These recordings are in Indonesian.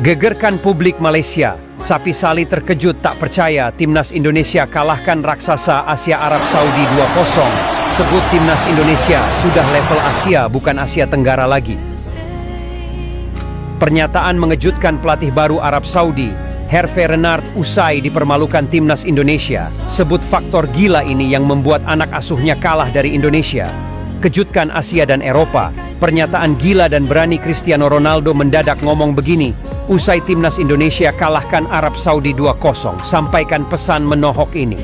Gegerkan publik Malaysia. Sapi Sali terkejut tak percaya timnas Indonesia kalahkan raksasa Asia Arab Saudi 2-0. Sebut timnas Indonesia sudah level Asia bukan Asia Tenggara lagi. Pernyataan mengejutkan pelatih baru Arab Saudi, Hervé Renard, usai dipermalukan timnas Indonesia. Sebut faktor gila ini yang membuat anak asuhnya kalah dari Indonesia. Kejutkan Asia dan Eropa. Pernyataan gila dan berani Cristiano Ronaldo mendadak ngomong begini. Usai timnas Indonesia kalahkan Arab Saudi 2-0, sampaikan pesan menohok ini.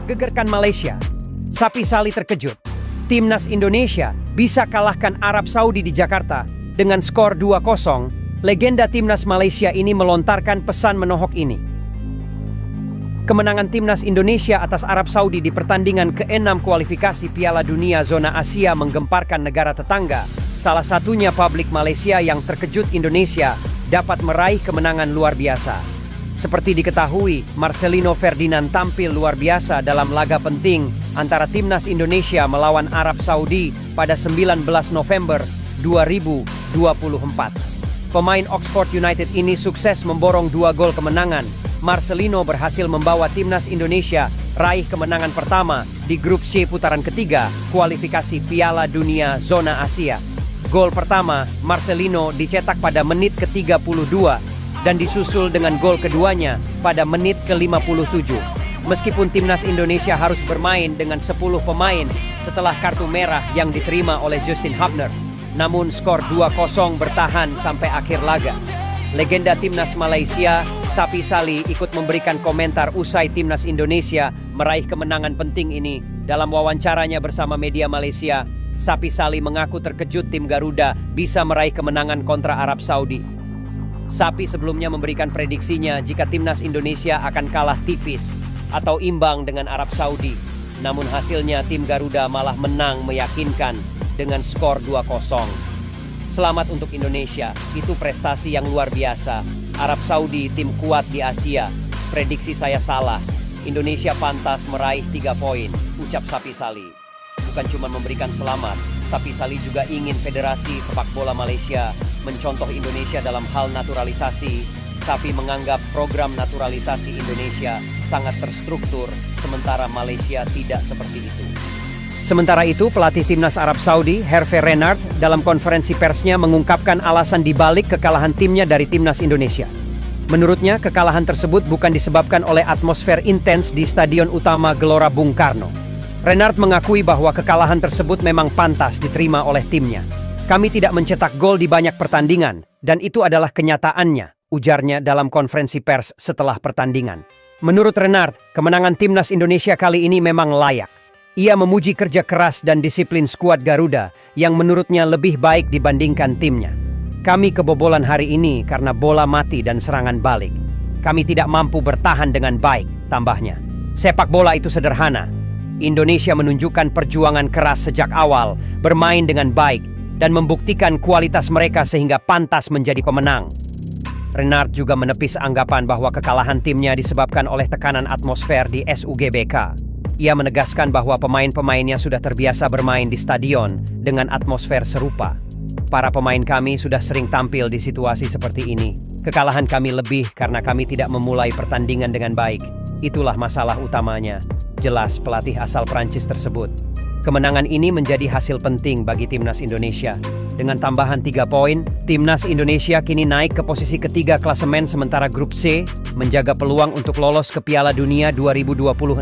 Gegerkan Malaysia. Sapi Sali terkejut. Timnas Indonesia bisa kalahkan Arab Saudi di Jakarta dengan skor 2-0. Legenda timnas Malaysia ini melontarkan pesan menohok ini. Kemenangan timnas Indonesia atas Arab Saudi di pertandingan ke-6 kualifikasi Piala Dunia Zona Asia menggemparkan negara tetangga. Salah satunya publik Malaysia yang terkejut Indonesia dapat meraih kemenangan luar biasa. Seperti diketahui, Marcelino Ferdinand tampil luar biasa dalam laga penting antara timnas Indonesia melawan Arab Saudi pada 19 November 2024. Pemain Oxford United ini sukses memborong 2 gol kemenangan. Marcelino berhasil membawa timnas Indonesia raih kemenangan pertama di grup C putaran ketiga kualifikasi Piala Dunia Zona Asia. Gol pertama Marcelino dicetak pada menit ke-32 dan disusul dengan gol keduanya pada menit ke-57. Meskipun timnas Indonesia harus bermain dengan 10 pemain setelah kartu merah yang diterima oleh Justin Hubner, namun skor 2-0 bertahan sampai akhir laga. Legenda timnas Malaysia, Sapi Sali, ikut memberikan komentar usai timnas Indonesia meraih kemenangan penting ini. Dalam wawancaranya bersama media Malaysia, Sapi Sali mengaku terkejut tim Garuda bisa meraih kemenangan kontra Arab Saudi. Sapi sebelumnya memberikan prediksinya jika timnas Indonesia akan kalah tipis atau imbang dengan Arab Saudi. Namun hasilnya tim Garuda malah menang meyakinkan dengan skor 2-0. Selamat untuk Indonesia, itu prestasi yang luar biasa. Arab Saudi tim kuat di Asia. Prediksi saya salah. Indonesia pantas meraih 3 poin, ucap Sapi Sali. Bukan cuma memberikan selamat, Sapi Sali juga ingin Federasi Sepak Bola Malaysia mencontoh Indonesia dalam hal naturalisasi. Sapi menganggap program naturalisasi Indonesia sangat terstruktur, sementara Malaysia tidak seperti itu. Sementara itu, pelatih timnas Arab Saudi, Hervé Renard, dalam konferensi persnya mengungkapkan alasan dibalik kekalahan timnya dari timnas Indonesia. Menurutnya, kekalahan tersebut bukan disebabkan oleh atmosfer intens di Stadion Utama Gelora Bung Karno. Renard mengakui bahwa kekalahan tersebut memang pantas diterima oleh timnya. Kami tidak mencetak gol di banyak pertandingan, dan itu adalah kenyataannya, ujarnya dalam konferensi pers setelah pertandingan. Menurut Renard, kemenangan timnas Indonesia kali ini memang layak. Ia memuji kerja keras dan disiplin skuad Garuda yang menurutnya lebih baik dibandingkan timnya. Kami kebobolan hari ini karena bola mati dan serangan balik. Kami tidak mampu bertahan dengan baik, tambahnya. Sepak bola itu sederhana. Indonesia menunjukkan perjuangan keras sejak awal, bermain dengan baik, dan membuktikan kualitas mereka sehingga pantas menjadi pemenang. Renard juga menepis anggapan bahwa kekalahan timnya disebabkan oleh tekanan atmosfer di SUGBK. Ia menegaskan bahwa pemain-pemainnya sudah terbiasa bermain di stadion dengan atmosfer serupa. Para pemain kami sudah sering tampil di situasi seperti ini. Kekalahan kami lebih karena kami tidak memulai pertandingan dengan baik. Itulah masalah utamanya, jelas pelatih asal Prancis tersebut. Kemenangan ini menjadi hasil penting bagi timnas Indonesia. Dengan tambahan 3 poin, timnas Indonesia kini naik ke posisi ketiga klasemen sementara grup C, menjaga peluang untuk lolos ke Piala Dunia 2026.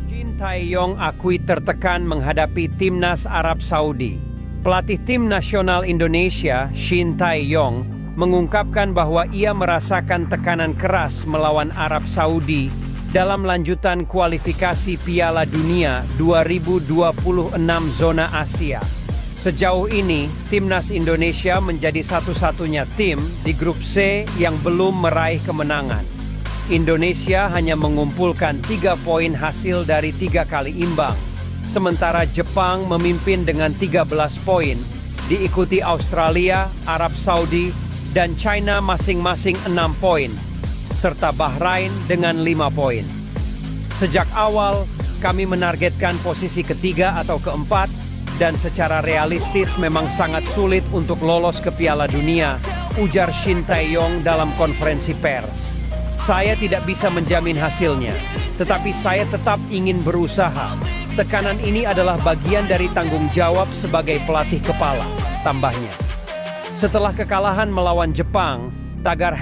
Shin Tae-yong akui tertekan menghadapi timnas Arab Saudi. Pelatih tim nasional Indonesia, Shin Tae-yong, mengungkapkan bahwa ia merasakan tekanan keras melawan Arab Saudi dalam lanjutan kualifikasi Piala Dunia 2026 Zona Asia. Sejauh ini, timnas Indonesia menjadi satu-satunya tim di grup C yang belum meraih kemenangan. Indonesia hanya mengumpulkan 3 poin hasil dari 3 kali imbang. sementara Jepang memimpin dengan 13 poin, diikuti Australia, Arab Saudi, dan China masing-masing 6 poin, serta Bahrain dengan 5 poin. Sejak awal, kami menargetkan posisi ketiga atau keempat, dan secara realistis memang sangat sulit untuk lolos ke Piala Dunia, ujar Shin Tae-yong dalam konferensi pers. Saya tidak bisa menjamin hasilnya, tetapi saya tetap ingin berusaha. Tekanan ini adalah bagian dari tanggung jawab sebagai pelatih kepala, tambahnya. Setelah kekalahan melawan Jepang, tagar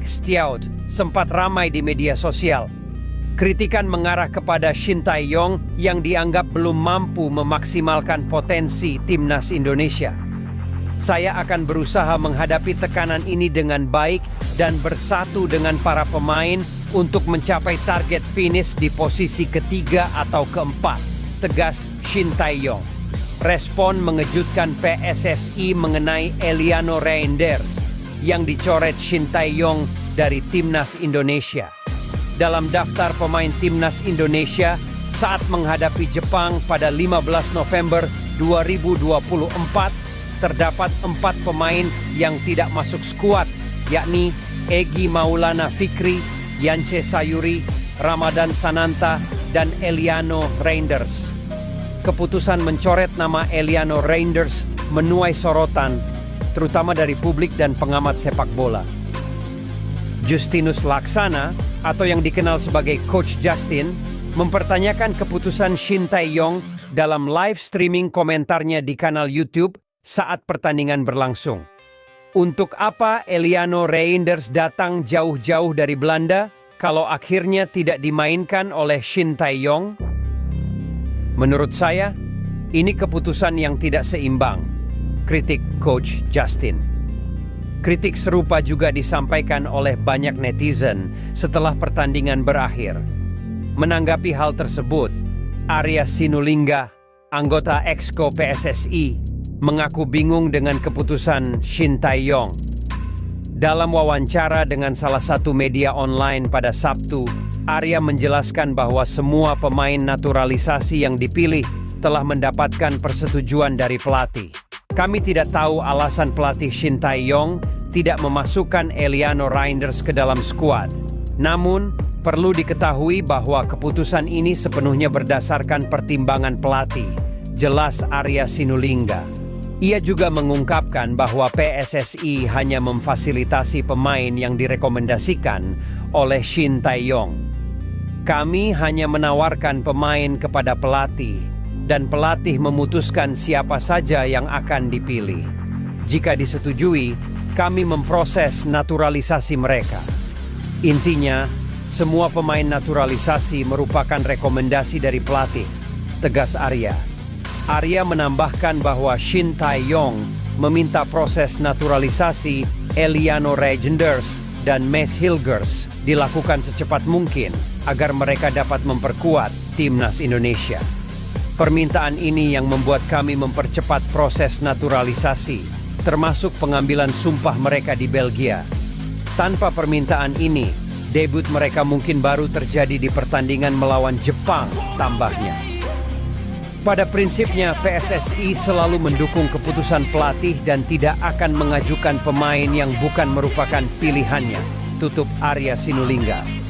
#Stiaut sempat ramai di media sosial. Kritikan mengarah kepada Shin Tae-yong yang dianggap belum mampu memaksimalkan potensi timnas Indonesia. Saya akan berusaha menghadapi tekanan ini dengan baik dan bersatu dengan para pemain untuk mencapai target finish di posisi ketiga atau keempat, tegas Shin Tae-yong. Respon mengejutkan PSSI mengenai Eliano Reinders yang dicoret Shin Tae-yong dari timnas Indonesia. Dalam daftar pemain timnas Indonesia saat menghadapi Jepang pada 15 November 2024, terdapat 4 pemain yang tidak masuk skuad, yakni Egy Maulana Fikri, Yance Sayuri, Ramadan Sananta, dan Eliano Reinders. Keputusan mencoret nama Eliano Reinders menuai sorotan, terutama dari publik dan pengamat sepak bola. Justinus Laksana, atau yang dikenal sebagai Coach Justin, mempertanyakan keputusan Shin Tae-yong dalam live streaming komentarnya di kanal YouTube saat pertandingan berlangsung. Untuk apa Eliano Reinders datang jauh-jauh dari Belanda kalau akhirnya tidak dimainkan oleh Shin Tae-yong? Menurut saya, ini keputusan yang tidak seimbang, kritik Coach Justin. Kritik serupa juga disampaikan oleh banyak netizen setelah pertandingan berakhir. Menanggapi hal tersebut, Arya Sinulinga, anggota Exco PSSI, mengaku bingung dengan keputusan Shin Tae-yong. Dalam wawancara dengan salah satu media online pada Sabtu, Arya menjelaskan bahwa semua pemain naturalisasi yang dipilih telah mendapatkan persetujuan dari pelatih. Kami tidak tahu alasan pelatih Shin Tae-yong tidak memasukkan Eliano Reinders ke dalam skuad. Namun, perlu diketahui bahwa keputusan ini sepenuhnya berdasarkan pertimbangan pelatih, jelas Arya Sinulinga. Ia juga mengungkapkan bahwa PSSI hanya memfasilitasi pemain yang direkomendasikan oleh Shin Tae-yong. Kami hanya menawarkan pemain kepada pelatih, dan pelatih memutuskan siapa saja yang akan dipilih. Jika disetujui, kami memproses naturalisasi mereka. Intinya, semua pemain naturalisasi merupakan rekomendasi dari pelatih, tegas Arya. Arya menambahkan bahwa Shin Tae-yong meminta proses naturalisasi Eliano Reinders dan Maes Hilgers dilakukan secepat mungkin agar mereka dapat memperkuat timnas Indonesia. Permintaan ini yang membuat kami mempercepat proses naturalisasi, termasuk pengambilan sumpah mereka di Belgia. Tanpa permintaan ini, debut mereka mungkin baru terjadi di pertandingan melawan Jepang, tambahnya. Pada prinsipnya, PSSI selalu mendukung keputusan pelatih dan tidak akan mengajukan pemain yang bukan merupakan pilihannya, tutup Arya Sinulinga.